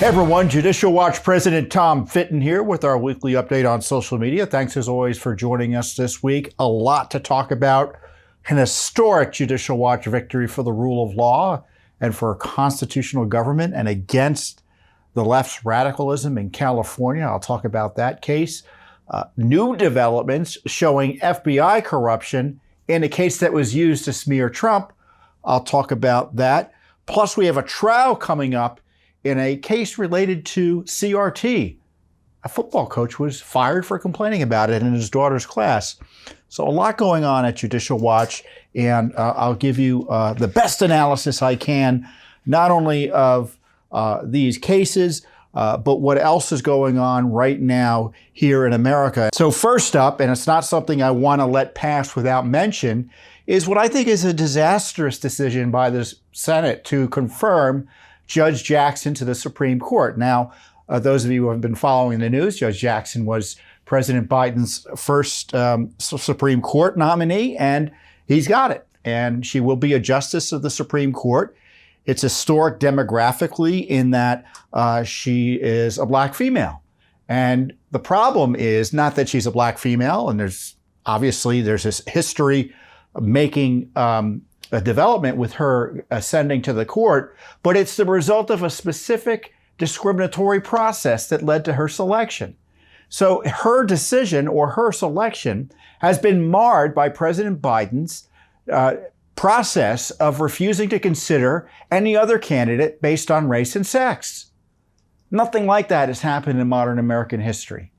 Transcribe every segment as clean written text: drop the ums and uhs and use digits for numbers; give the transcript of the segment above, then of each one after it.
Hey everyone, Judicial Watch President Tom Fitton here with our weekly update on social media. Thanks as always for joining us this week. A lot to talk about. An historic Judicial Watch victory for the rule of law and for constitutional government and against the left's radicalism in California. I'll talk about that case. New developments showing FBI corruption in a case that was used to smear Trump. I'll talk about that. Plus, we have a trial coming up in a case related to CRT. A football coach was fired for complaining about it in his daughter's class. So a lot going on at Judicial Watch, and I'll give you the best analysis I can, not only of these cases, but what else is going on right now here in America. So first up, and it's not something I want to let pass without mention, is what I think is a disastrous decision by the Senate to confirm Judge Jackson to the Supreme Court. Now, those of you who have been following the news, Judge Jackson was President Biden's first Supreme Court nominee, and he's got it. And she will be a justice of the Supreme Court. It's historic demographically in that she is a black female. And the problem is not that she's a black female, and there's this history of making a development with her ascending to the court, but it's the result of a specific discriminatory process that led to her selection. So her decision or her selection has been marred by President Biden's process of refusing to consider any other candidate based on race and sex. Nothing like that has happened in modern American history.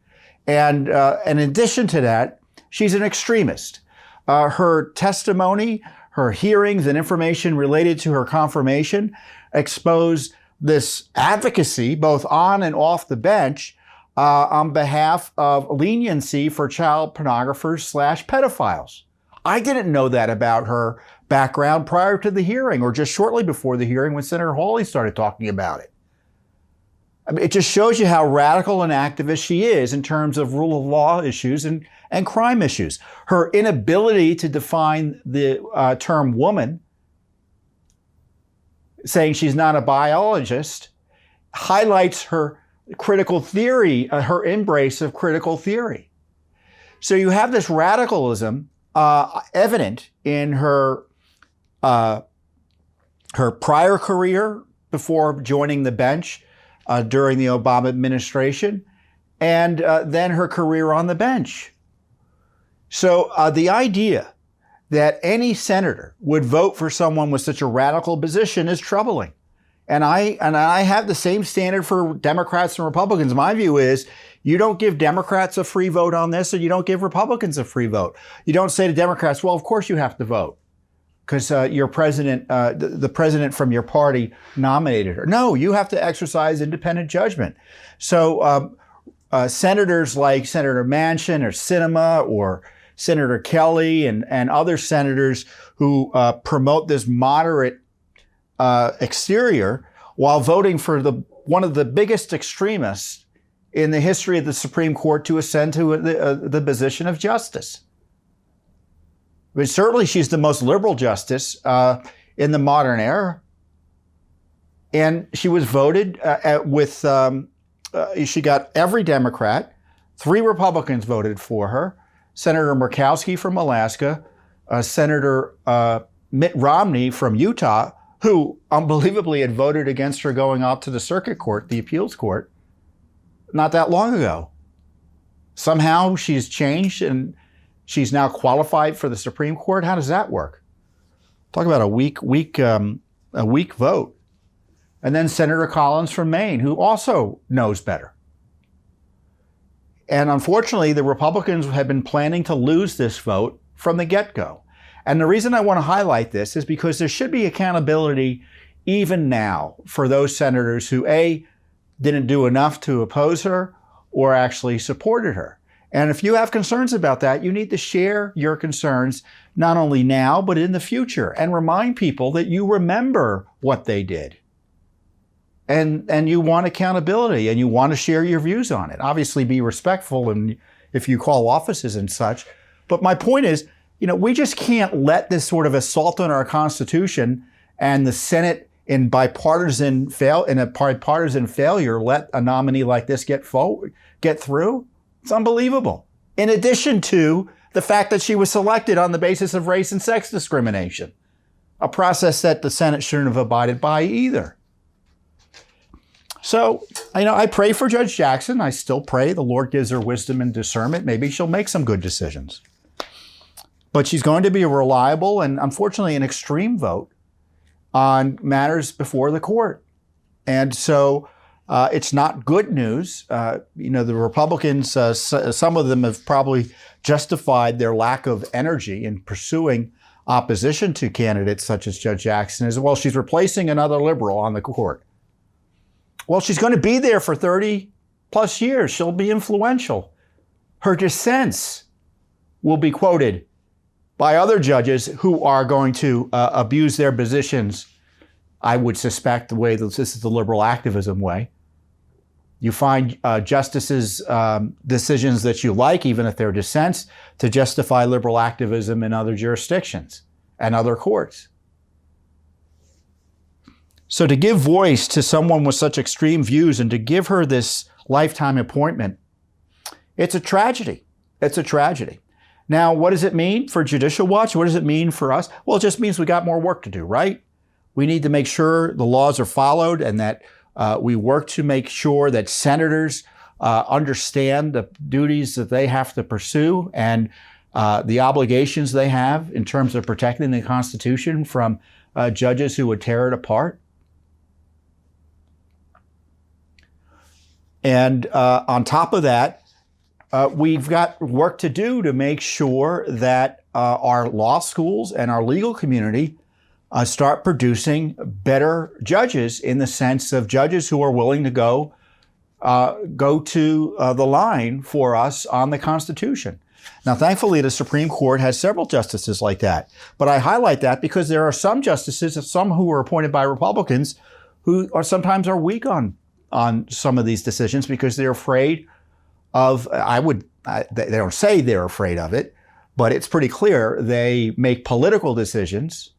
And in addition to that, she's an extremist. Her testimony, her hearings and information related to her confirmation expose this advocacy, both on and off the bench, on behalf of leniency for child pornographers / pedophiles. I didn't know that about her background prior to the hearing or just shortly before the hearing when Senator Hawley started talking about it. I mean, it just shows you how radical an activist she is in terms of rule of law issues and crime issues. Her inability to define the term woman, saying she's not a biologist, highlights her critical theory, her embrace of critical theory. So you have this radicalism evident in her prior career before joining the bench during the Obama administration, and then her career on the bench. So the idea that any senator would vote for someone with such a radical position is troubling. And I have the same standard for Democrats and Republicans. My view is you don't give Democrats a free vote on this, and you don't give Republicans a free vote. You don't say to Democrats, well, of course you have to vote because your president, the president from your party nominated her. No, you have to exercise independent judgment. So senators like Senator Manchin or Sinema or Senator Kelly and other senators who promote this moderate exterior while voting for one of the biggest extremists in the history of the Supreme Court to ascend to the position of justice. But certainly she's the most liberal justice in the modern era. And she was voted she got every Democrat, 3 Republicans voted for her, Senator Murkowski from Alaska, Senator Mitt Romney from Utah, who unbelievably had voted against her going out to the circuit court, the appeals court, not that long ago. Somehow she's changed and she's now qualified for the Supreme Court. How does that work? Talk about a weak vote. And then Senator Collins from Maine, who also knows better. And unfortunately, the Republicans have been planning to lose this vote from the get-go. And the reason I want to highlight this is because there should be accountability even now for those senators who, A, didn't do enough to oppose her or actually supported her. And if you have concerns about that, you need to share your concerns not only now, but in the future and remind people that you remember what they did. And you want accountability and you want to share your views on it. Obviously be respectful and if you call offices and such. But my point is, we just can't let this sort of assault on our Constitution and the Senate in a bipartisan failure, let a nominee like this get through? It's unbelievable. In addition to the fact that she was selected on the basis of race and sex discrimination, a process that the Senate shouldn't have abided by either. So, I pray for Judge Jackson. I still pray the Lord gives her wisdom and discernment. Maybe she'll make some good decisions. But she's going to be a reliable and, unfortunately, an extreme vote on matters before the court. And so it's not good news. The Republicans, some of them have probably justified their lack of energy in pursuing opposition to candidates such as Judge Jackson as well. She's replacing another liberal on the court. Well, she's going to be there for 30 plus years. She'll be influential. Her dissents will be quoted by other judges who are going to abuse their positions, I would suspect, the way that this is the liberal activism way. You find justices' decisions that you like, even if they're dissents, to justify liberal activism in other jurisdictions and other courts. So to give voice to someone with such extreme views and to give her this lifetime appointment, it's a tragedy. It's a tragedy. Now, what does it mean for Judicial Watch? What does it mean for us? Well, it just means we got more work to do, right? We need to make sure the laws are followed and that we work to make sure that senators understand the duties that they have to pursue and the obligations they have in terms of protecting the Constitution from judges who would tear it apart. And on top of that, we've got work to do to make sure that our law schools and our legal community start producing better judges, in the sense of judges who are willing to go to the line for us on the Constitution. Now, thankfully, the Supreme Court has several justices like that. But I highlight that because there are some justices, some who are appointed by Republicans, who sometimes are weak on some of these decisions because they're afraid of, they don't say they're afraid of it, but it's pretty clear they make political decisions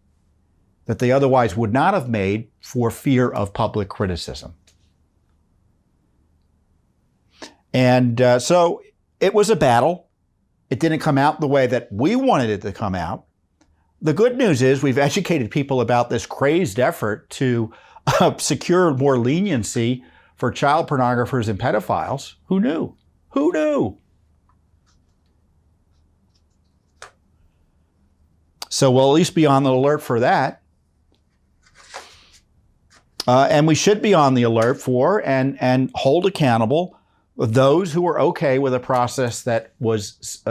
that they otherwise would not have made for fear of public criticism. And so it was a battle. It didn't come out the way that we wanted it to come out. The good news is we've educated people about this crazed effort to secure more leniency for child pornographers and pedophiles. Who knew? Who knew? So we'll at least be on the alert for that. And we should be on the alert for and hold accountable those who are okay with a process that was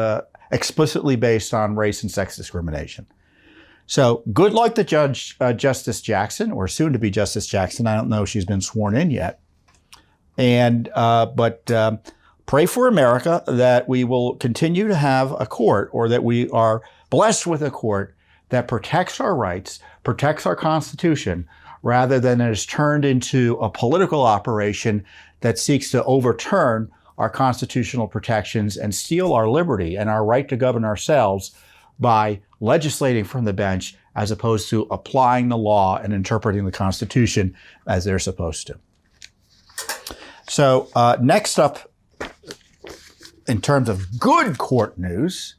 explicitly based on race and sex discrimination. So good luck to Justice Jackson, or soon to be Justice Jackson. I don't know if she's been sworn in yet. But pray for America that we will continue to have a court, or that we are blessed with a court that protects our rights, protects our Constitution, rather than it is turned into a political operation that seeks to overturn our constitutional protections and steal our liberty and our right to govern ourselves by legislating from the bench, as opposed to applying the law and interpreting the Constitution as they're supposed to. So next up, in terms of good court news,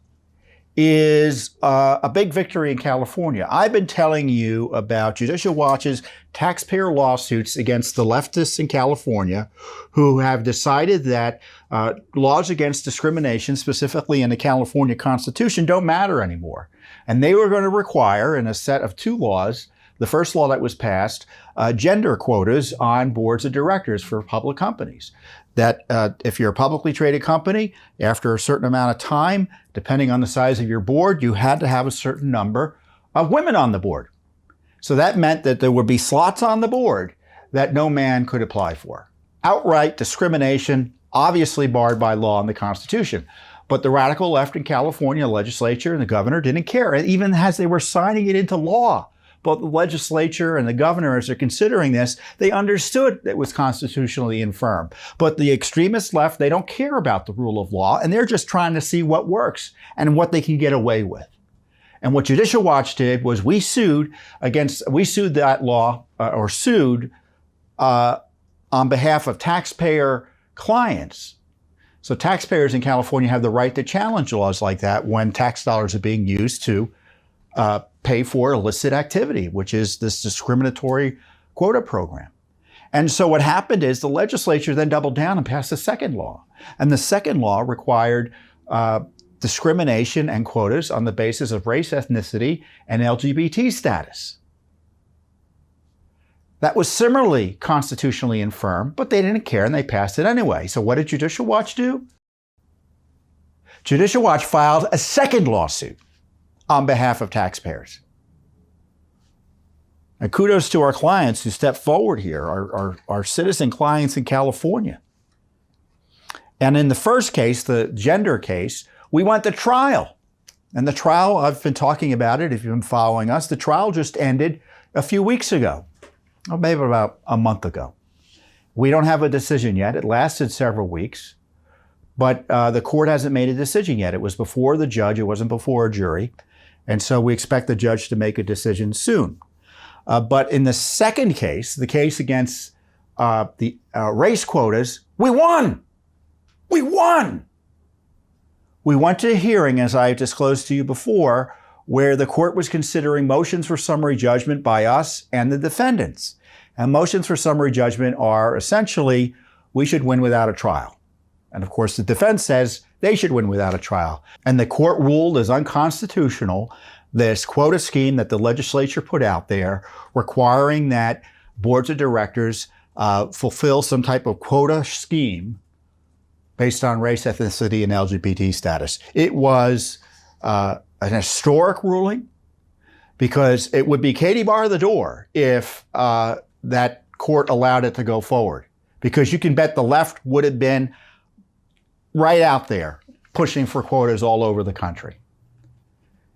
is a big victory in California. I've been telling you about Judicial Watch's taxpayer lawsuits against the leftists in California who have decided that laws against discrimination, specifically in the California Constitution, don't matter anymore. And they were going to require, in a set of two laws, the first law that was passed, gender quotas on boards of directors for public companies. That if you're a publicly traded company, after a certain amount of time, depending on the size of your board, you had to have a certain number of women on the board. So that meant that there would be slots on the board that no man could apply for. Outright discrimination, obviously barred by law in the Constitution. But the radical left in California legislature and the governor didn't care, even as they were signing it into law. Both the legislature and the governor, as they're considering this, they understood it was constitutionally infirm. But the extremist left, they don't care about the rule of law, and they're just trying to see what works and what they can get away with. And what Judicial Watch did was we sued that law on behalf of taxpayer clients. So taxpayers in California have the right to challenge laws like that when tax dollars are being used to pay for illicit activity, which is this discriminatory quota program. And so what happened is the legislature then doubled down and passed a second law. And the second law required discrimination and quotas on the basis of race, ethnicity, and LGBT status. That was similarly constitutionally infirm, but they didn't care and they passed it anyway. So what did Judicial Watch do? Judicial Watch filed a second lawsuit on behalf of taxpayers. And kudos to our clients who stepped forward here, our citizen clients in California. And in the first case, the gender case, we went to trial. And the trial, I've been talking about it if you've been following us, the trial just ended a few weeks ago. Or maybe about a month ago. We don't have a decision yet. It lasted several weeks, but the court hasn't made a decision yet. It was before the judge. It wasn't before a jury. And so we expect the judge to make a decision soon. But in the second case, the case against the race quotas, we won. We won. We went to a hearing, as I disclosed to you before, where the court was considering motions for summary judgment by us and the defendants. And motions for summary judgment are essentially, we should win without a trial. And of course, the defense says they should win without a trial. And the court ruled as unconstitutional this quota scheme that the legislature put out there, requiring that boards of directors fulfill some type of quota scheme based on race, ethnicity, and LGBT status. It was an historic ruling, because it would be Katie bar the door if that court allowed it to go forward. Because you can bet the left would have been right out there pushing for quotas all over the country.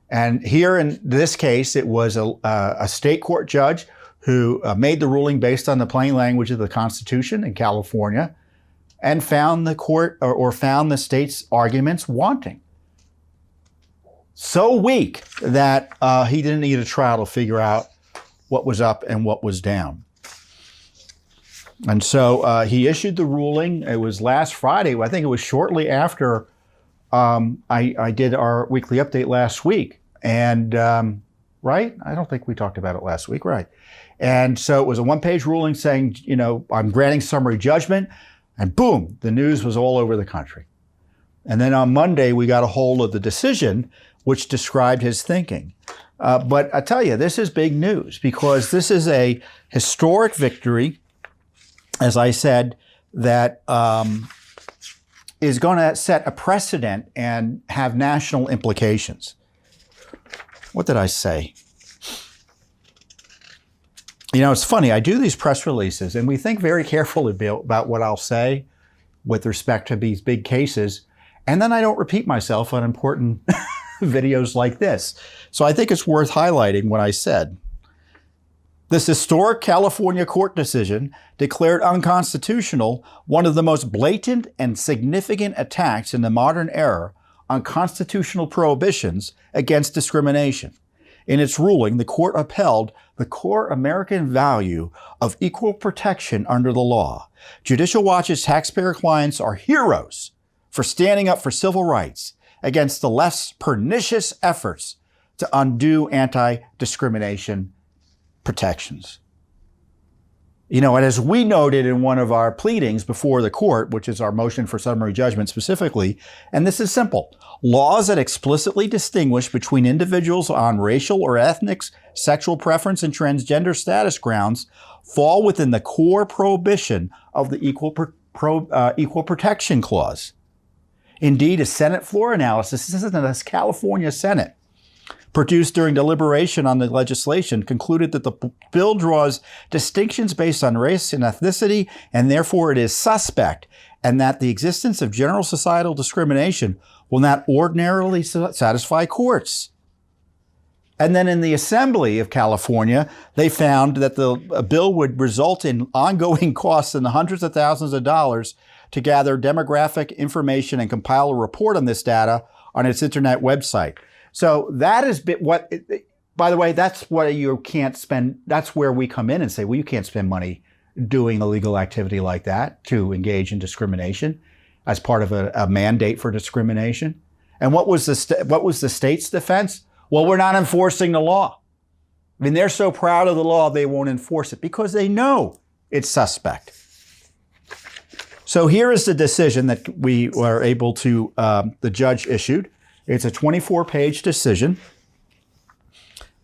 And here in this case, it was a state court judge who made the ruling based on the plain language of the Constitution in California and found the court or found the state's arguments wanting. So weak that he didn't need a trial to figure out what was up and what was down. And so he issued the ruling. It was last Friday. I think it was shortly after I did our weekly update last week. And right? I don't think we talked about it last week, right? And so it was a one-page ruling saying, I'm granting summary judgment. And boom, the news was all over the country. And then on Monday, we got a hold of the decision, which described his thinking. But I tell you, this is big news because this is a historic victory, as I said, that is going to set a precedent and have national implications. What did I say? It's funny. I do these press releases, and we think very carefully about what I'll say with respect to these big cases, and then I don't repeat myself on important videos like this. So I think it's worth highlighting what I said. This historic California court decision declared unconstitutional one of the most blatant and significant attacks in the modern era on constitutional prohibitions against discrimination. In its ruling, the court upheld the core American value of equal protection under the law. Judicial Watch's taxpayer clients are heroes for standing up for civil rights against the left's pernicious efforts to undo anti-discrimination protections. And as we noted in one of our pleadings before the court, which is our motion for summary judgment specifically, and this is simple, laws that explicitly distinguish between individuals on racial or ethnic, sexual preference, and transgender status grounds fall within the core prohibition of the Equal Protection Clause. Indeed, a Senate floor analysis, this is the California Senate, produced during deliberation on the legislation, concluded that the bill draws distinctions based on race and ethnicity, and therefore it is suspect, and that the existence of general societal discrimination will not ordinarily satisfy courts. And then in the Assembly of California, they found that the bill would result in ongoing costs in the hundreds of thousands of dollars to gather demographic information and compile a report on this data on its internet website. So that is what, by the way, that's what you can't spend. That's where we come in and say, well, you can't spend money doing illegal activity like that to engage in discrimination as part of a mandate for discrimination. And what was the state's defense? Well, we're not enforcing the law. I mean, they're so proud of the law, they won't enforce it because they know it's suspect. So here is the decision that we were able to, the judge issued. It's a 24-page decision.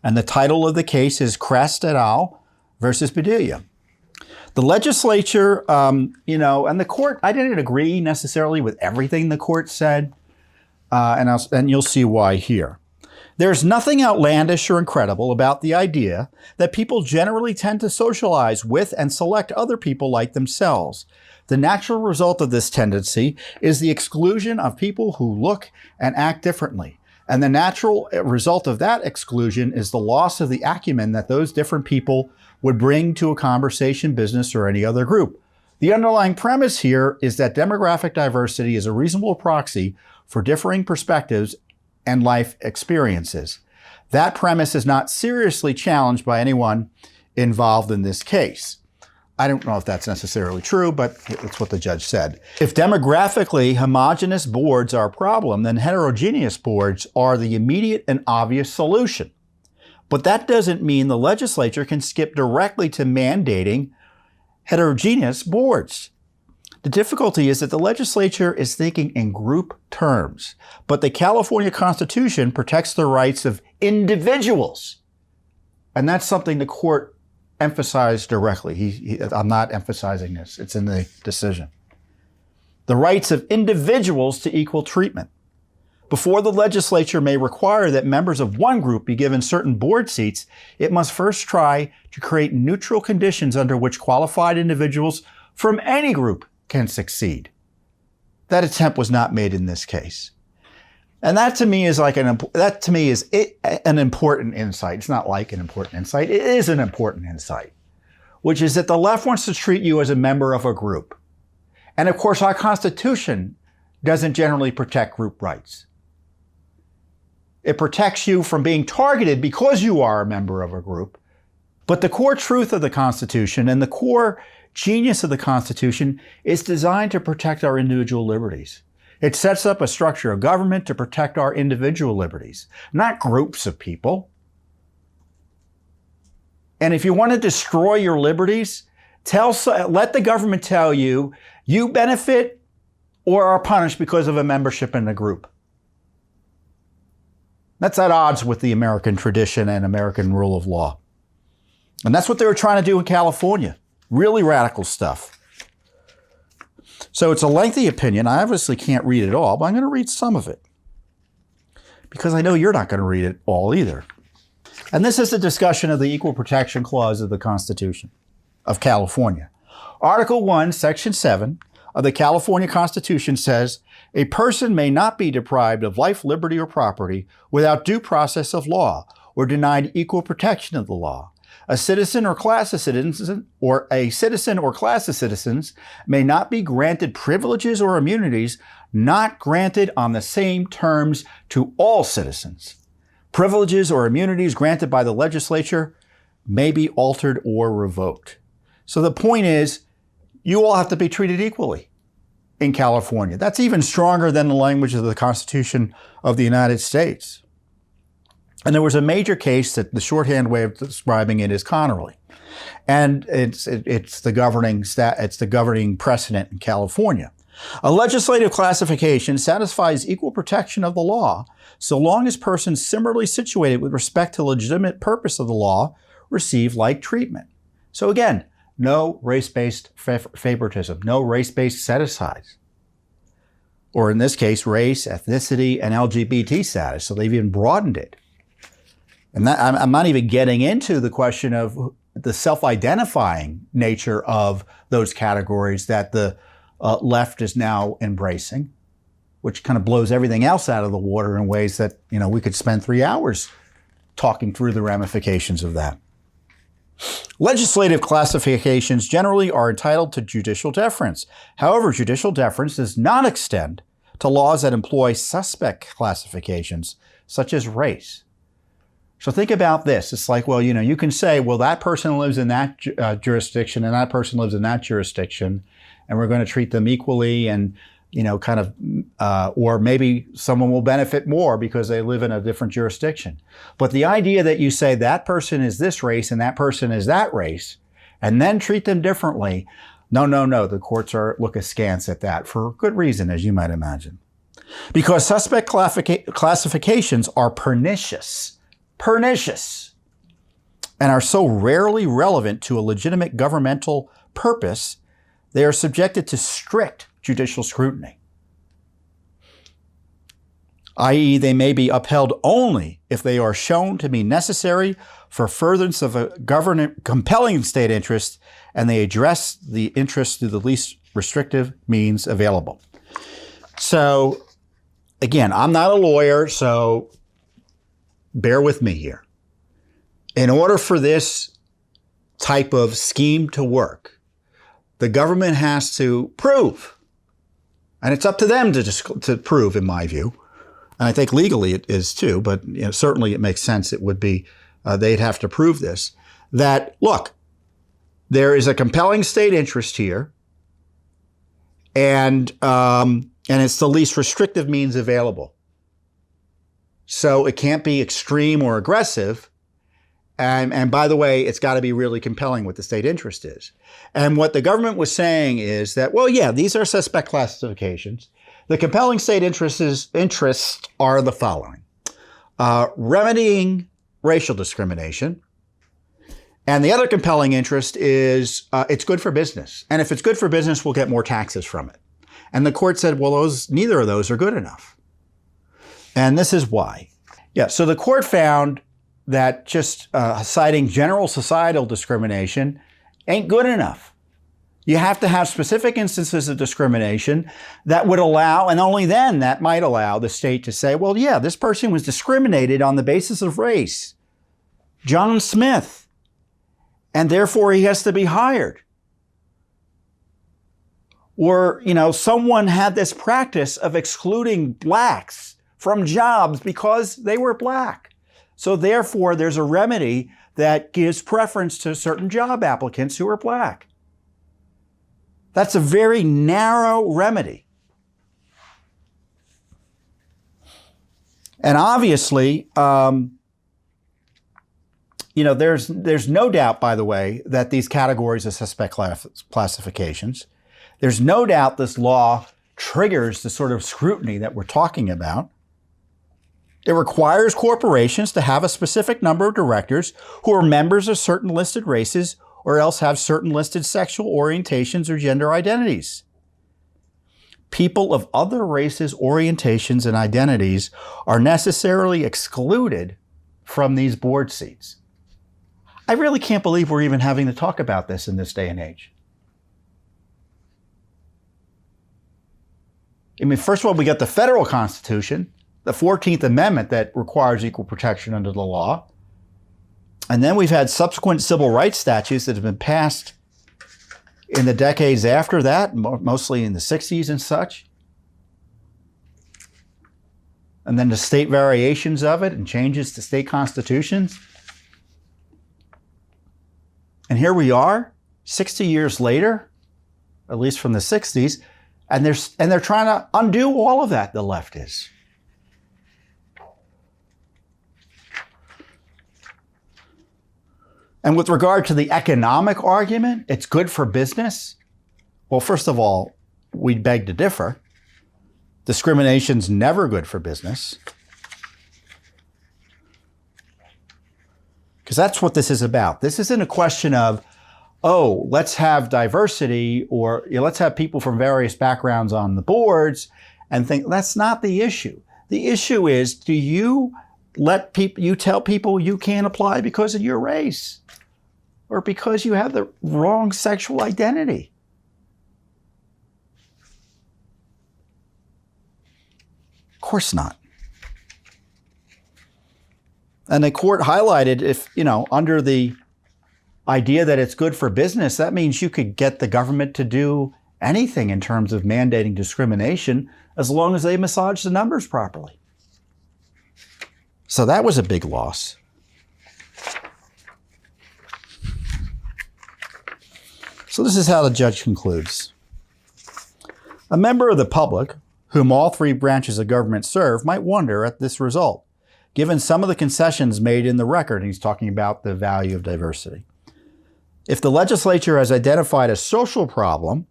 And the title of the case is Crest et al. Versus Padilla. The legislature, and the court, I didn't agree necessarily with everything the court said, and you'll see why here. There's nothing outlandish or incredible about the idea that people generally tend to socialize with and select other people like themselves. The natural result of this tendency is the exclusion of people who look and act differently. And the natural result of that exclusion is the loss of the acumen that those different people would bring to a conversation, business, or any other group. The underlying premise here is that demographic diversity is a reasonable proxy for differing perspectives and life experiences. That premise is not seriously challenged by anyone involved in this case. I don't know if that's necessarily true, but it's what the judge said. If demographically homogeneous boards are a problem, then heterogeneous boards are the immediate and obvious solution. But that doesn't mean the legislature can skip directly to mandating heterogeneous boards. The difficulty is that the legislature is thinking in group terms, but the California Constitution protects the rights of individuals. And that's something the court emphasized directly. I'm not emphasizing this. It's in the decision. The rights of individuals to equal treatment. Before the legislature may require that members of one group be given certain board seats, it must first try to create neutral conditions under which qualified individuals from any group can succeed. That attempt was not made in this case. And that to me is an important insight. It's not like an important insight. It is an important insight, which is that the left wants to treat you as a member of a group. And of course, our Constitution doesn't generally protect group rights. It protects you from being targeted because you are a member of a group. But the core truth of the Constitution and the core genius of the Constitution is designed to protect our individual liberties. It sets up a structure of government to protect our individual liberties, not groups of people. And if you want to destroy your liberties, let the government tell you you benefit or are punished because of a membership in a group. That's at odds with the American tradition and American rule of law. And that's what they were trying to do in California. Really radical stuff. So it's a lengthy opinion. I obviously can't read it all, but I'm going to read some of it because I know you're not going to read it all either. And this is a discussion of the Equal Protection Clause of the Constitution of California. Article 1, Section 7 of the California Constitution says, a person may not be deprived of life, liberty, or property without due process of law or denied equal protection of the law. A citizen or class of citizens may not be granted privileges or immunities not granted on the same terms to all citizens. Privileges or immunities granted by the legislature may be altered or revoked. So the point is, you all have to be treated equally in California. That's even stronger than the language of the Constitution of the United States. And there was a major case that the shorthand way of describing it is Connerly. And it's the governing precedent in California. A legislative classification satisfies equal protection of the law so long as persons similarly situated with respect to legitimate purpose of the law receive like treatment. So again, no race-based favoritism, no race-based set-asides. Or in this case, race, ethnicity, and LGBT status. So they've even broadened it. And that, I'm not even getting into the question of the self-identifying nature of those categories that the left is now embracing, which kind of blows everything else out of the water in ways that, we could spend 3 hours talking through the ramifications of that. Legislative classifications generally are entitled to judicial deference. However, judicial deference does not extend to laws that employ suspect classifications, such as race. So think about this. It's like, well, you can say, well, that person lives in that jurisdiction and that person lives in that jurisdiction, and we're going to treat them equally, and or maybe someone will benefit more because they live in a different jurisdiction. But the idea that you say that person is this race and that person is that race, and then treat them differently, no. The courts look askance at that for good reason, as you might imagine. Because suspect classifications are pernicious, and are so rarely relevant to a legitimate governmental purpose, they are subjected to strict judicial scrutiny. I.e., they may be upheld only if they are shown to be necessary for furtherance of a compelling state interest, and they address the interest through the least restrictive means available. So, again, I'm not a lawyer, so bear with me here. In order for this type of scheme to work, the government has to prove, and it's up to them to prove, in my view, and I think legally it is too, but certainly it makes sense it would be, they'd have to prove this, that, look, there is a compelling state interest here, and it's the least restrictive means available. So it can't be extreme or aggressive. And by the way, it's got to be really compelling what the state interest is. And what the government was saying is that, well, yeah, these are suspect classifications. The compelling state interests are the following. Remedying racial discrimination. And the other compelling interest is it's good for business. And if it's good for business, we'll get more taxes from it. And the court said, well, neither of those are good enough. And this is why. Yeah, so the court found that just citing general societal discrimination ain't good enough. You have to have specific instances of discrimination that would allow, and only then that might allow the state to say, well, yeah, this person was discriminated on the basis of race, John Smith, and therefore he has to be hired. Or, someone had this practice of excluding blacks from jobs because they were black. So therefore, there's a remedy that gives preference to certain job applicants who are black. That's a very narrow remedy. And obviously, there's no doubt, by the way, that these categories of suspect classifications, there's no doubt this law triggers the sort of scrutiny that we're talking about. It requires corporations to have a specific number of directors who are members of certain listed races or else have certain listed sexual orientations or gender identities. People of other races, orientations, and identities are necessarily excluded from these board seats. I really can't believe we're even having to talk about this in this day and age. I mean, first of all, we got the federal Constitution, the 14th Amendment that requires equal protection under the law. And then we've had subsequent civil rights statutes that have been passed in the decades after that, mostly in the 60s and such. And then the state variations of it and changes to state constitutions. And here we are, 60 years later, at least from the 60s, and they're trying to undo all of that, the left is. And with regard to the economic argument, it's good for business. Well, first of all, we beg to differ. Discrimination's never good for business. Because that's what this is about. This isn't a question of, oh, let's have diversity or let's have people from various backgrounds on the boards and think that's not the issue. The issue is, do you tell people you can't apply because of your race or because you have the wrong sexual identity? Of course not. And the court highlighted if, under the idea that it's good for business, that means you could get the government to do anything in terms of mandating discrimination as long as they massage the numbers properly. So that was a big loss. So this is how the judge concludes. A member of the public, whom all three branches of government serve, might wonder at this result, given some of the concessions made in the record. And he's talking about the value of diversity. If the legislature has identified a social problem,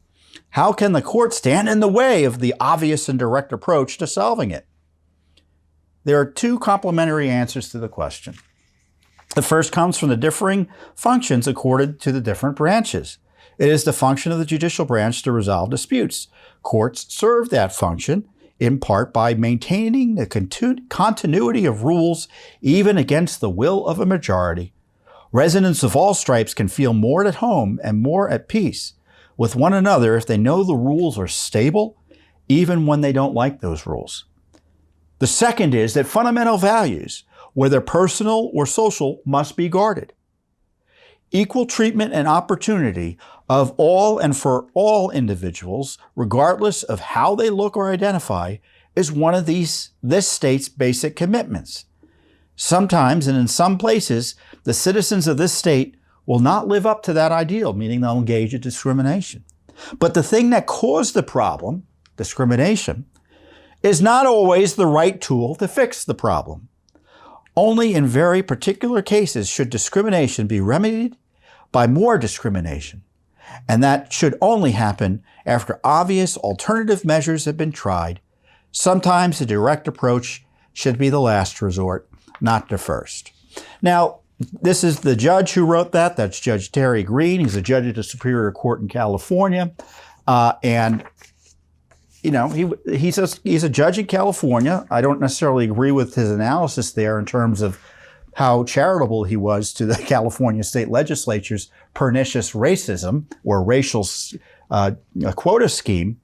how can the court stand in the way of the obvious and direct approach to solving it? There are two complementary answers to the question. The first comes from the differing functions accorded to the different branches. It is the function of the judicial branch to resolve disputes. Courts serve that function in part by maintaining the continuity of rules even against the will of a majority. Residents of all stripes can feel more at home and more at peace with one another if they know the rules are stable, even when they don't like those rules. The second is that fundamental values, whether personal or social, must be guarded. Equal treatment and opportunity of all and for all individuals, regardless of how they look or identify, is one of this state's basic commitments. Sometimes, and in some places, the citizens of this state will not live up to that ideal, meaning they'll engage in discrimination. But the thing that caused the problem, discrimination, is not always the right tool to fix the problem. Only in very particular cases should discrimination be remedied by more discrimination. And that should only happen after obvious alternative measures have been tried. Sometimes a direct approach should be the last resort, not the first. Now, this is the judge who wrote that. That's Judge Terry Green. He's a judge at the Superior Court in California. And you know, he's a judge in California. I don't necessarily agree with his analysis there in terms of how charitable he was to the California state legislature's pernicious racism or racial quota scheme.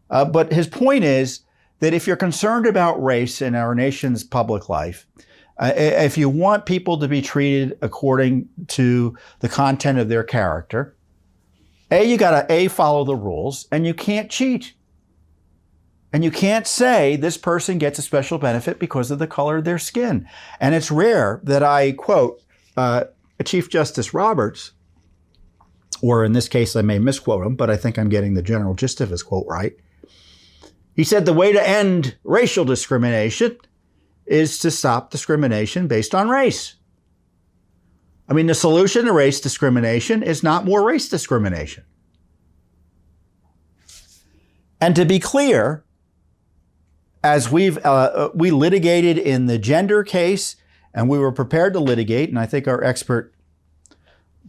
But his point is that if you're concerned about race in our nation's public life, if you want people to be treated according to the content of their character, you got to follow the rules, and you can't cheat. And you can't say this person gets a special benefit because of the color of their skin. And it's rare that I quote Chief Justice Roberts, or in this case I may misquote him, but I think I'm getting the general gist of his quote right. He said the way to end racial discrimination is to stop discrimination based on race. I mean, the solution to race discrimination is not more race discrimination. And to be clear, as we litigated in the gender case, and we were prepared to litigate, and I think our expert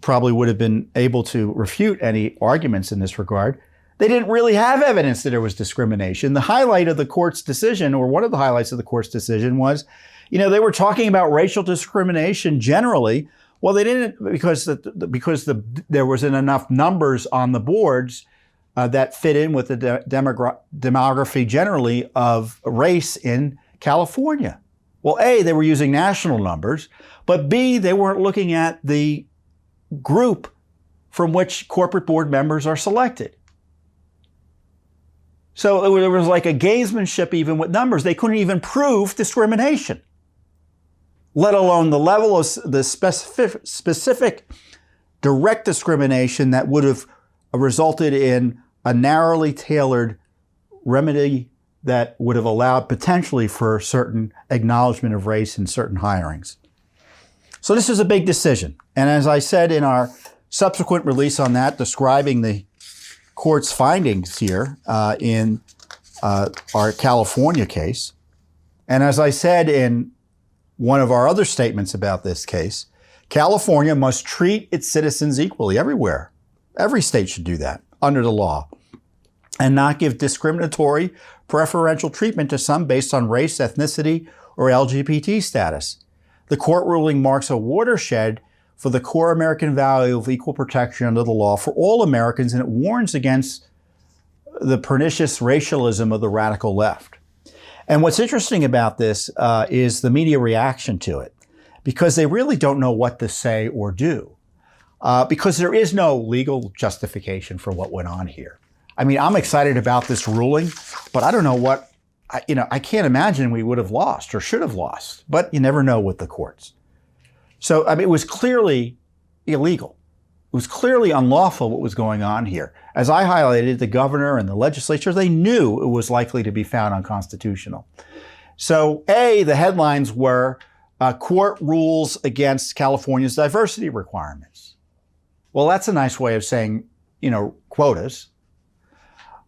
probably would have been able to refute any arguments in this regard, they didn't really have evidence that there was discrimination. The highlight of the court's decision, or one of the highlights of the court's decision was, you know, they were talking about racial discrimination generally. Well, they didn't, because there wasn't enough numbers on the boards that fit in with the demography generally of race in California. Well, A, they were using national numbers, but B, they weren't looking at the group from which corporate board members are selected. So there was like a gamesmanship even with numbers. They couldn't even prove discrimination, let alone the level of the specific direct discrimination that would have resulted in a narrowly tailored remedy that would have allowed potentially for certain acknowledgement of race in certain hirings. So this is a big decision. And as I said in our subsequent release on that, describing the court's findings here in our California case, and as I said in one of our other statements about this case, California must treat its citizens equally everywhere. Every state should do that under the law, and not give discriminatory preferential treatment to some based on race, ethnicity, or LGBT status. The court ruling marks a watershed for the core American value of equal protection under the law for all Americans, and it warns against the pernicious racialism of the radical left. And what's interesting about this is the media reaction to it, because they really don't know what to say or do, because there is no legal justification for what went on here. I mean, I'm excited about this ruling, but I don't know what I can't imagine we would have lost or should have lost, but you never know with the courts. So, it was clearly illegal. It was clearly unlawful what was going on here. As I highlighted, the governor and the legislature, they knew it was likely to be found unconstitutional. So, the headlines were, court rules against California's diversity requirements. Well, that's a nice way of saying, quotas.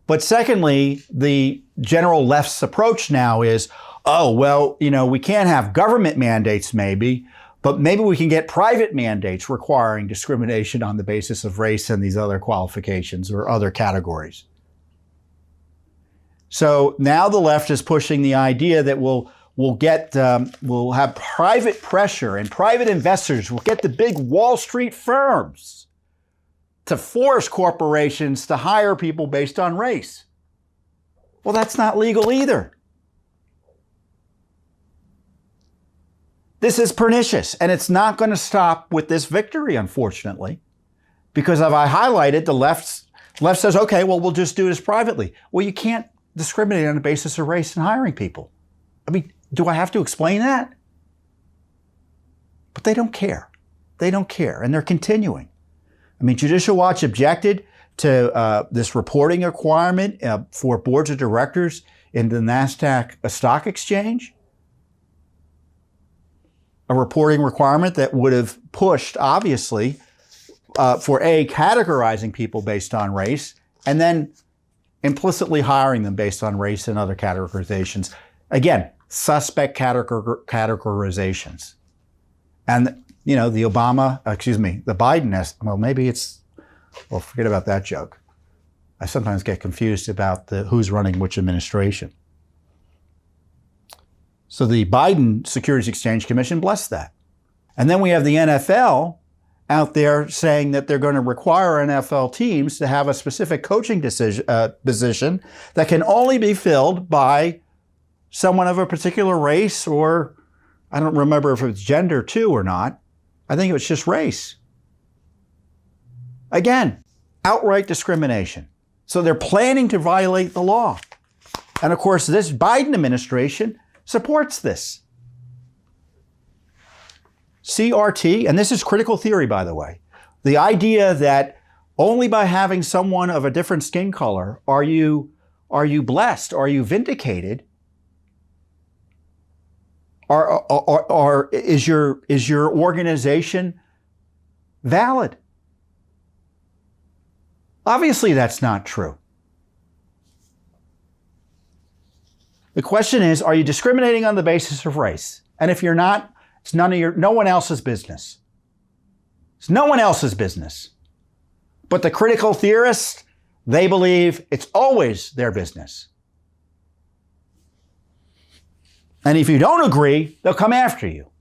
But secondly, the general left's approach now is, we can't have government mandates maybe, but maybe we can get private mandates requiring discrimination on the basis of race and these other qualifications or other categories. So now the left is pushing the idea that we'll have private pressure and private investors will get the big Wall Street firms to force corporations to hire people based on race. Well, that's not legal either. This is pernicious, and it's not going to stop with this victory, unfortunately, because as I highlighted, the left says, okay, well, we'll just do this privately. Well, you can't discriminate on the basis of race in hiring people. Do I have to explain that? But they don't care. They don't care, and they're continuing. Judicial Watch objected to this reporting requirement for boards of directors in the NASDAQ stock exchange. A reporting requirement that would have pushed, obviously, for categorizing people based on race, and then implicitly hiring them based on race and other categorizations. Again, suspect categorizations. And, the Biden, forget about that joke. I sometimes get confused about who's running which administration. So the Biden Securities Exchange Commission blessed that. And then we have the NFL out there saying that they're going to require NFL teams to have a specific coaching position that can only be filled by someone of a particular race, or I don't remember if it's gender too or not. I think it was just race. Again, outright discrimination. So they're planning to violate the law. And of course, this Biden administration supports this. CRT, and this is critical theory, by the way, the idea that only by having someone of a different skin color are you blessed, are you vindicated, or is your organization valid? Obviously, that's not true. The question is, are you discriminating on the basis of race? And if you're not, it's no one else's business. It's no one else's business. But the critical theorists, they believe it's always their business. And if you don't agree, they'll come after you,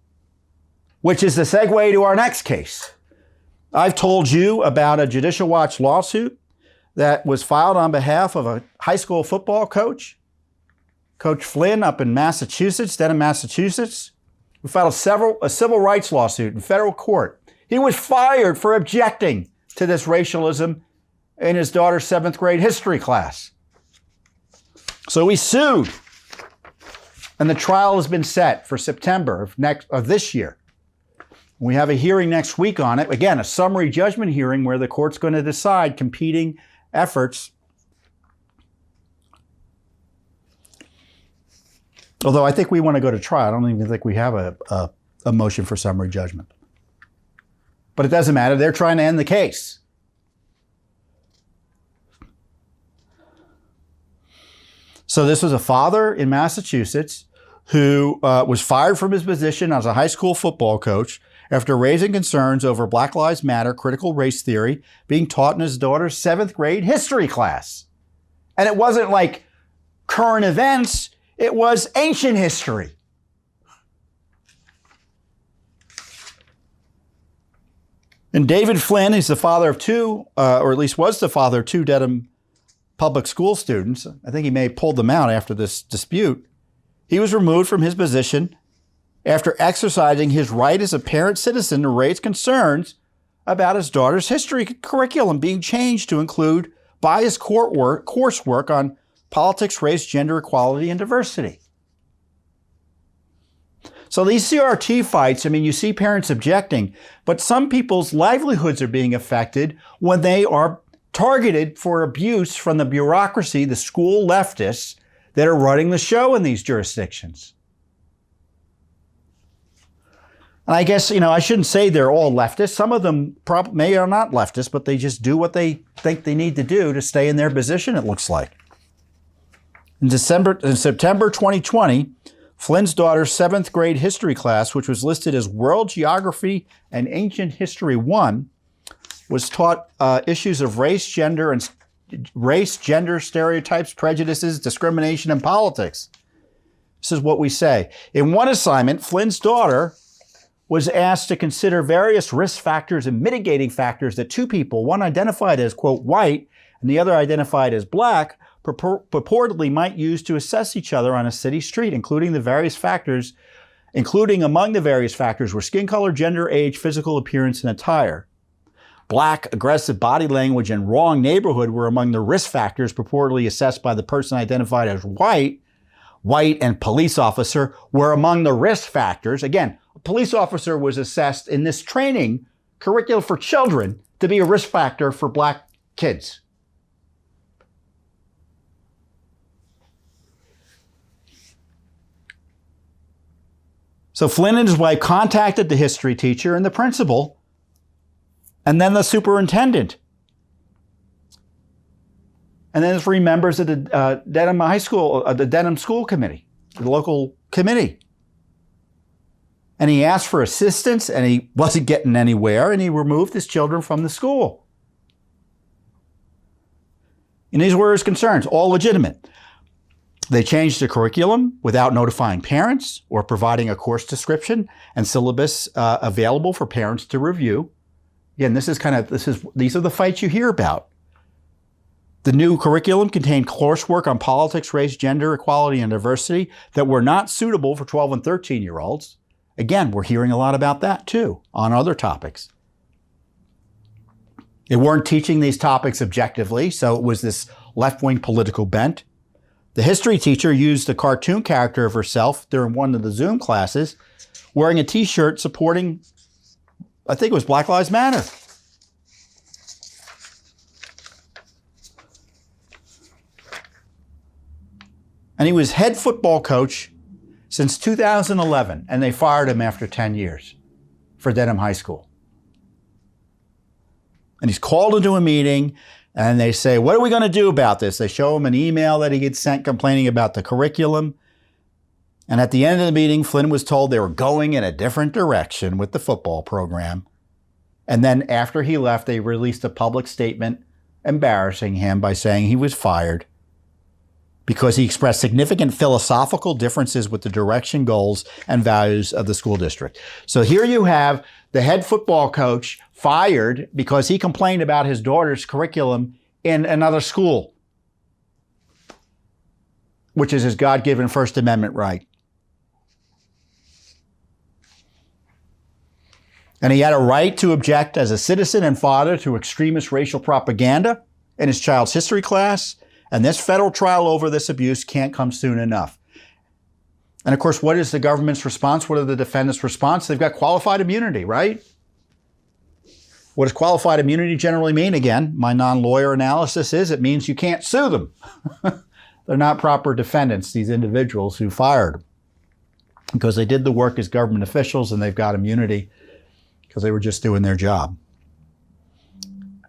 which is the segue to our next case. I've told you about a Judicial Watch lawsuit that was filed on behalf of a high school football coach, Coach Flynn up in Massachusetts, Dedham, Massachusetts. We filed a civil rights lawsuit in federal court. He was fired for objecting to this racialism in his daughter's 7th grade history class. So he sued. And the trial has been set for September of this year. We have a hearing next week on it. Again, a summary judgment hearing where the court's going to decide competing efforts. Although I think we want to go to trial. I don't even think we have a motion for summary judgment. But it doesn't matter. They're trying to end the case. So this was a father in Massachusetts who was fired from his position as a high school football coach after raising concerns over Black Lives Matter critical race theory being taught in his daughter's 7th grade history class. And it wasn't like current events, it was ancient history. And David Flynn, he's the father of two, or at least was the father of 2 Dedham public school students. I think he may have pulled them out after this dispute. He was removed from his position after exercising his right as a parent citizen to raise concerns about his daughter's history curriculum being changed to include biased coursework on politics, race, gender equality, and diversity. So these CRT fights, I mean, you see parents objecting, but some people's livelihoods are being affected when they are targeted for abuse from the bureaucracy, the school leftists that are running the show in these jurisdictions. And I guess, I shouldn't say they're all leftists. Some of them may are not leftists, but they just do what they think they need to do to stay in their position, it looks like. In September 2020, Flynn's daughter's 7th grade history class, which was listed as World Geography and Ancient History 1, was taught issues of race, gender, stereotypes, prejudices, discrimination, and politics. This is what we say. In one assignment, Flynn's daughter was asked to consider various risk factors and mitigating factors that two people, one identified as, quote, white, and the other identified as black, purportedly might use to assess each other on a city street, including among the various factors were skin color, gender, age, physical appearance, and attire. Black, aggressive body language, and wrong neighborhood were among the risk factors purportedly assessed by the person identified as white. White and police officer were among the risk factors. Again, a police officer was assessed in this training curriculum for children to be a risk factor for black kids. So Flynn and his wife contacted the history teacher and the principal, and then the superintendent, and then 3 members of the Dedham High School, the Dedham School Committee, the local committee. And he asked for assistance, and he wasn't getting anywhere, and he removed his children from the school. And these were his concerns, all legitimate. They changed the curriculum without notifying parents or providing a course description and syllabus available for parents to review. Again, these are the fights you hear about. The new curriculum contained coursework on politics, race, gender, equality, and diversity that were not suitable for 12 and 13-year-olds. Again, we're hearing a lot about that too on other topics. They weren't teaching these topics objectively, so it was this left-wing political bent. The history teacher used a cartoon character of herself during one of the Zoom classes, wearing a t-shirt supporting, I think it was Black Lives Matter. And he was head football coach since 2011, and they fired him after 10 years for Dedham High School. And he's called into a meeting, and they say, what are we going to do about this? They show him an email that he had sent complaining about the curriculum. And at the end of the meeting, Flynn was told they were going in a different direction with the football program. And then after he left, they released a public statement embarrassing him by saying he was fired because he expressed significant philosophical differences with the direction, goals, and values of the school district. So here you have the head football coach fired because he complained about his daughter's curriculum in another school, which is his God-given First Amendment right. And he had a right to object as a citizen and father to extremist racial propaganda in his child's history class. And this federal trial over this abuse can't come soon enough. And of course, what is the government's response? What are the defendants' response? They've got qualified immunity, right? What does qualified immunity generally mean? Again, my non-lawyer analysis is it means you can't sue them. They're not proper defendants, these individuals who fired them, because they did the work as government officials and they've got immunity because they were just doing their job.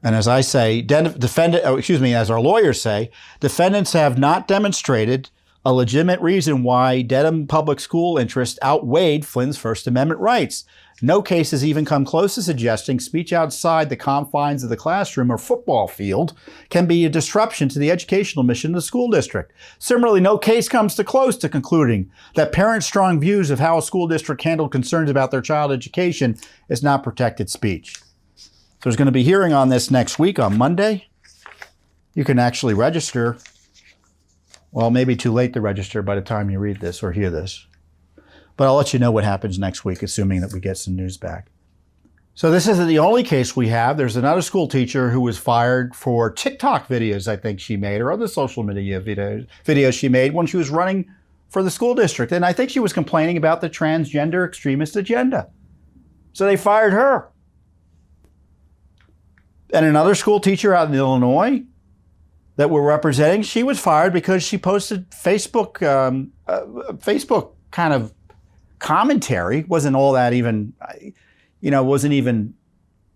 And as I say, as our lawyers say, defendants have not demonstrated a legitimate reason why Dedham public school interest outweighed Flynn's First Amendment rights. No cases even come close to suggesting speech outside the confines of the classroom or football field can be a disruption to the educational mission of the school district. Similarly, no case comes close to concluding that parents' strong views of how a school district handled concerns about their child education is not protected speech. So there's going to be a hearing on this next week on Monday. You can actually register. Well, maybe too late to register by the time you read this or hear this. But I'll let you know what happens next week, assuming that we get some news back. So this isn't the only case we have. There's another school teacher who was fired for TikTok videos I think she made, or other social media videos she made when she was running for the school district. And I think she was complaining about the transgender extremist agenda. So they fired her. And another school teacher out in Illinois that we're representing, she was fired because she posted Facebook kind of commentary. Wasn't all that even, wasn't even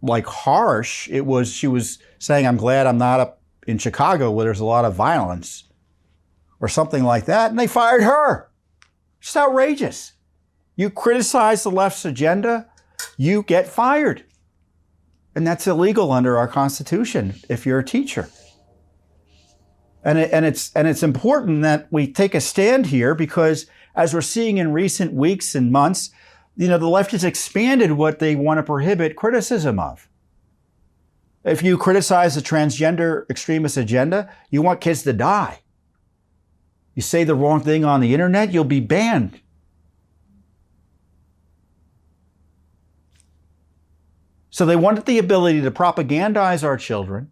like harsh. She was saying, I'm glad I'm not up in Chicago where there's a lot of violence or something like that. And they fired her. It's outrageous. You criticize the left's agenda, you get fired. And that's illegal under our Constitution if you're a teacher. And it's important that we take a stand here because as we're seeing in recent weeks and months, the left has expanded what they want to prohibit criticism of. If you criticize the transgender extremist agenda, you want kids to die. You say the wrong thing on the internet, you'll be banned. So they wanted the ability to propagandize our children,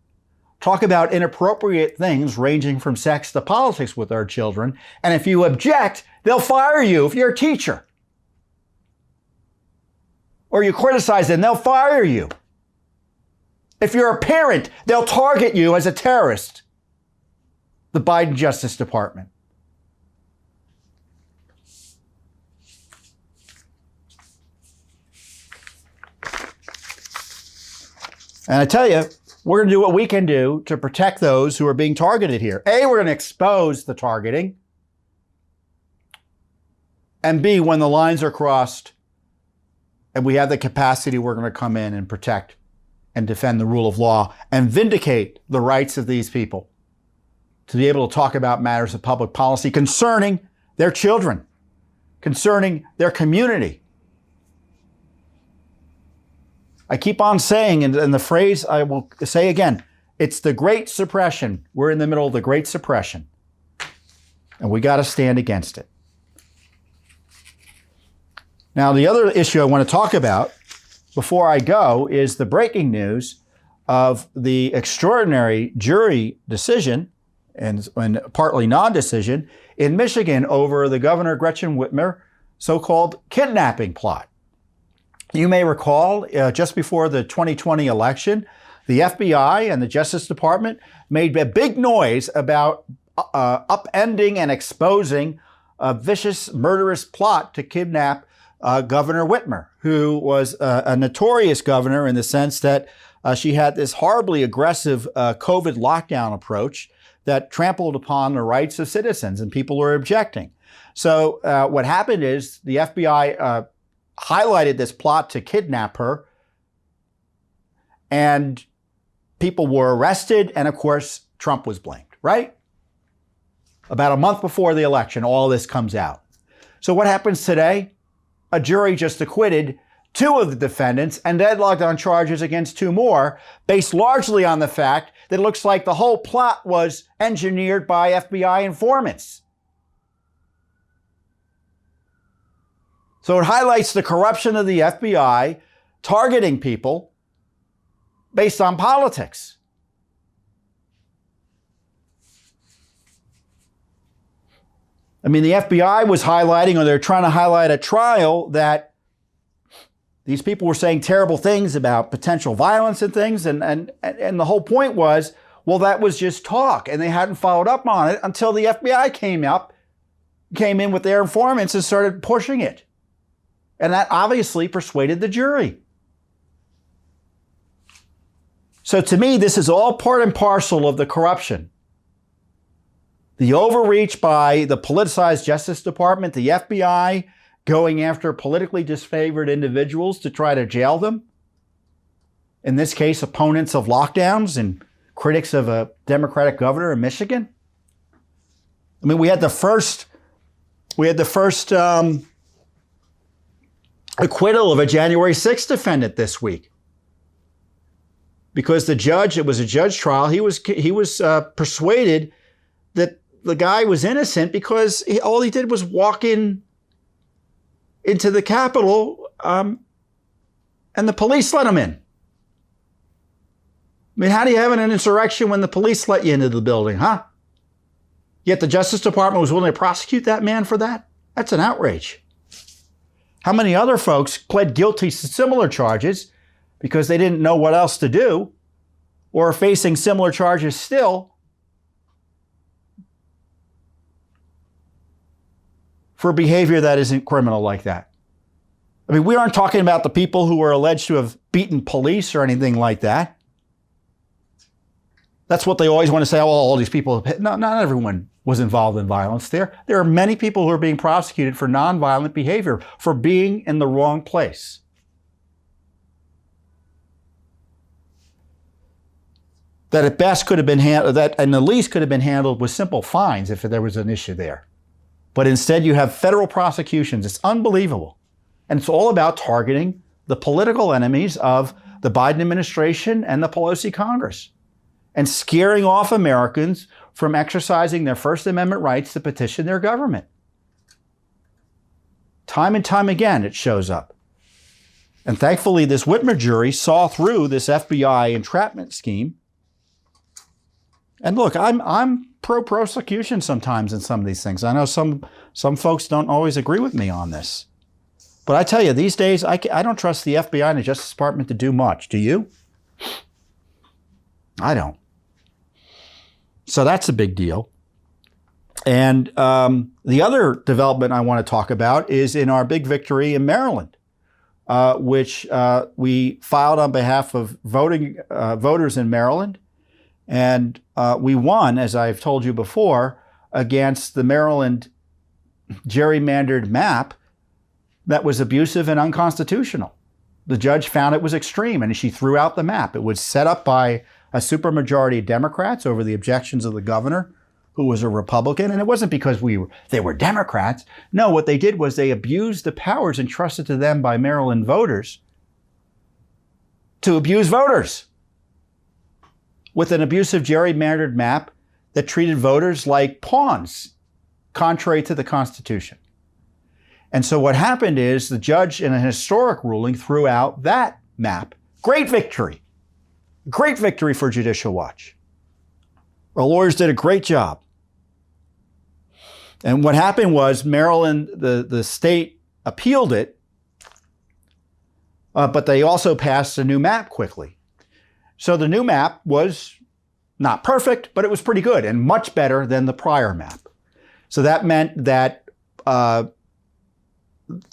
talk about inappropriate things ranging from sex to politics with our children, and if you object, they'll fire you if you're a teacher. Or you criticize them, they'll fire you. If you're a parent, they'll target you as a terrorist. The Biden Justice Department. And I tell you, we're going to do what we can do to protect those who are being targeted here. A, we're going to expose the targeting. And B, when the lines are crossed and we have the capacity, we're going to come in and protect and defend the rule of law and vindicate the rights of these people to be able to talk about matters of public policy concerning their children, concerning their community. I keep on saying, and the phrase I will say again, it's the Great Suppression. We're in the middle of the Great Suppression. And we got to stand against it. Now, the other issue I want to talk about before I go is the breaking news of the extraordinary jury decision and partly non-decision in Michigan over the Governor Gretchen Whitmer so-called kidnapping plot. You may recall just before the 2020 election, the FBI and the Justice Department made a big noise about upending and exposing a vicious, murderous plot to kidnap Governor Whitmer, who was a notorious governor in the sense that she had this horribly aggressive COVID lockdown approach that trampled upon the rights of citizens, and people were objecting. So what happened is the FBI highlighted this plot to kidnap her, and people were arrested, and of course, Trump was blamed, right? About a month before the election, all this comes out. So what happens today? A jury just acquitted 2 of the defendants and deadlocked on charges against 2 more, based largely on the fact that it looks like the whole plot was engineered by FBI informants. So it highlights the corruption of the FBI targeting people based on politics. I mean, the FBI was highlighting, or they're trying to highlight at trial, that these people were saying terrible things about potential violence and things. And the whole point was, well, that was just talk. And they hadn't followed up on it until the FBI came in with their informants and started pushing it. And that obviously persuaded the jury. So to me, this is all part and parcel of the corruption. The overreach by the politicized Justice Department, the FBI going after politically disfavored individuals to try to jail them. In this case, opponents of lockdowns and critics of a Democratic governor in Michigan. I mean, we had the first acquittal of a January 6th defendant this week. Because it was a judge trial, he was persuaded that the guy was innocent because all he did was walk into the Capitol and the police let him in. I mean, how do you have an insurrection when the police let you into the building, huh? Yet the Justice Department was willing to prosecute that man for that? That's an outrage. How many other folks pled guilty to similar charges because they didn't know what else to do, or are facing similar charges still for behavior that isn't criminal like that? I mean, we aren't talking about the people who were alleged to have beaten police or anything like that. That's what they always want to say, oh, all these people. No, not everyone was involved in violence there. There are many people who are being prosecuted for nonviolent behavior, for being in the wrong place. That at best could have been handled, that and the least could have been handled with simple fines if there was an issue there. But instead you have federal prosecutions. It's unbelievable. And it's all about targeting the political enemies of the Biden administration and the Pelosi Congress, and scaring off Americans from exercising their First Amendment rights to petition their government. Time and time again, it shows up. And thankfully, this Whitmer jury saw through this FBI entrapment scheme. And look, I'm pro-prosecution sometimes in some of these things. I know some folks don't always agree with me on this. But I tell you, these days, I don't trust the FBI and the Justice Department to do much. Do you? I don't. So that's a big deal. And the other development I want to talk about is in our big victory in Maryland, which we filed on behalf of voters in Maryland. And we won, as I've told you before, against the Maryland gerrymandered map that was abusive and unconstitutional. The judge found it was extreme, and she threw out the map. It was set up by a supermajority of Democrats over the objections of the governor, who was a Republican. And it wasn't because they were Democrats. No, what they did was they abused the powers entrusted to them by Maryland voters to abuse voters with an abusive gerrymandered map that treated voters like pawns, contrary to the Constitution. And so what happened is the judge, in a historic ruling, threw out that map. Great victory. Great victory for Judicial Watch. Our lawyers did a great job. And what happened was Maryland, the state appealed it, but they also passed a new map quickly. So the new map was not perfect, but it was pretty good and much better than the prior map. So that meant that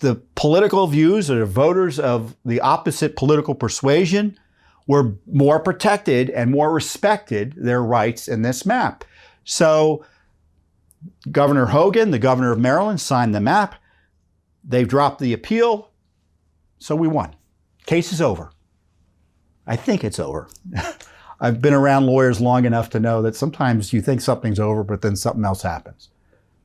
the political views of the voters of the opposite political persuasion were more protected and more respected their rights in this map. So Governor Hogan, the governor of Maryland, signed the map. They've dropped the appeal. So we won. Case is over. I think it's over. I've been around lawyers long enough to know that sometimes you think something's over, but then something else happens.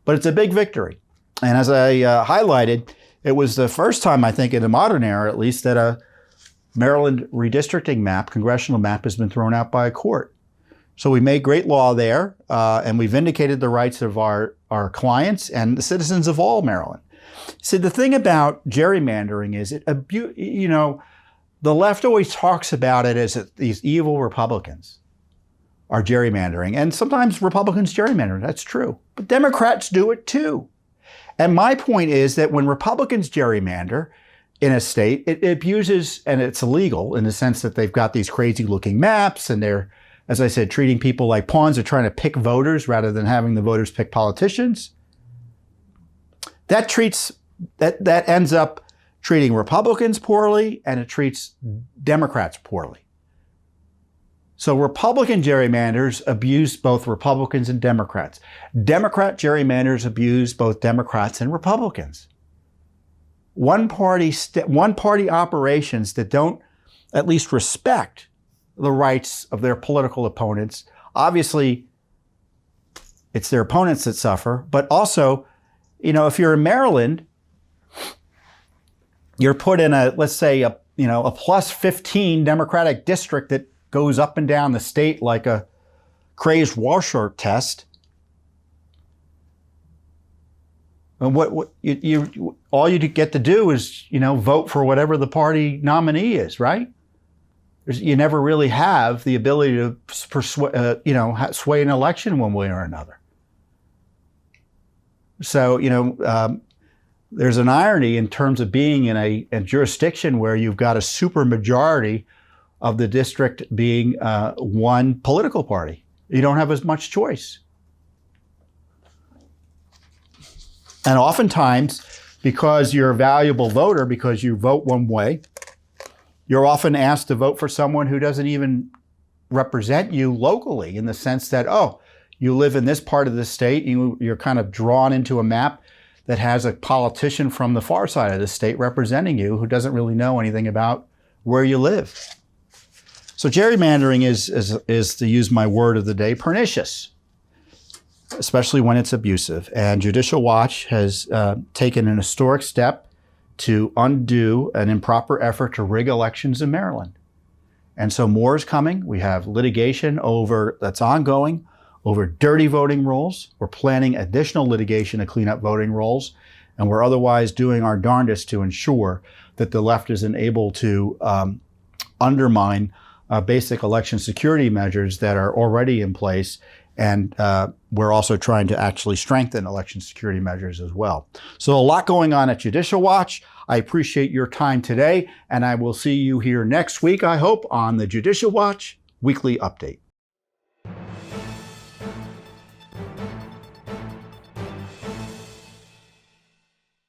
But it's a big victory. And as I highlighted, it was the first time, I think, in the modern era, at least, that a Maryland redistricting map, congressional map, has been thrown out by a court. So we made great law there, and we vindicated the rights of our clients and the citizens of all Maryland. See, the thing about gerrymandering is, the left always talks about it as these evil Republicans are gerrymandering. And sometimes Republicans gerrymander. That's true. But Democrats do it too. And my point is that when Republicans gerrymander in a state, it abuses, and it's illegal in the sense that they've got these crazy looking maps and they're, as I said, treating people like pawns. They're trying to pick voters rather than having the voters pick politicians. That ends up treating Republicans poorly, and it treats Democrats poorly. So Republican gerrymanders abuse both Republicans and Democrats. Democrat gerrymanders abuse both Democrats and Republicans. One party operations that don't at least respect the rights of their political opponents. Obviously, it's their opponents that suffer, but also, if you're in Maryland, you're put in let's say a plus 15 Democratic district that goes up and down the state like a crazed Rorschach test. And what all you get to do is, vote for whatever the party nominee is, right? You never really have the ability to sway an election one way or another. So, there's an irony in terms of being in a jurisdiction where you've got a supermajority of the district being one political party. You don't have as much choice. And oftentimes, because you're a valuable voter, because you vote one way, you're often asked to vote for someone who doesn't even represent you locally, in the sense that, you live in this part of the state, you're kind of drawn into a map that has a politician from the far side of the state representing you who doesn't really know anything about where you live. So gerrymandering is, to use my word of the day, pernicious, especially when it's abusive. And Judicial Watch has taken an historic step to undo an improper effort to rig elections in Maryland. And so more is coming. We have litigation that's ongoing over dirty voting rolls. We're planning additional litigation to clean up voting rolls. And we're otherwise doing our darndest to ensure that the left isn't able to undermine basic election security measures that are already in place. And we're also trying to actually strengthen election security measures as well. So a lot going on at Judicial Watch. I appreciate your time today, and I will see you here next week, I hope, on the Judicial Watch Weekly Update.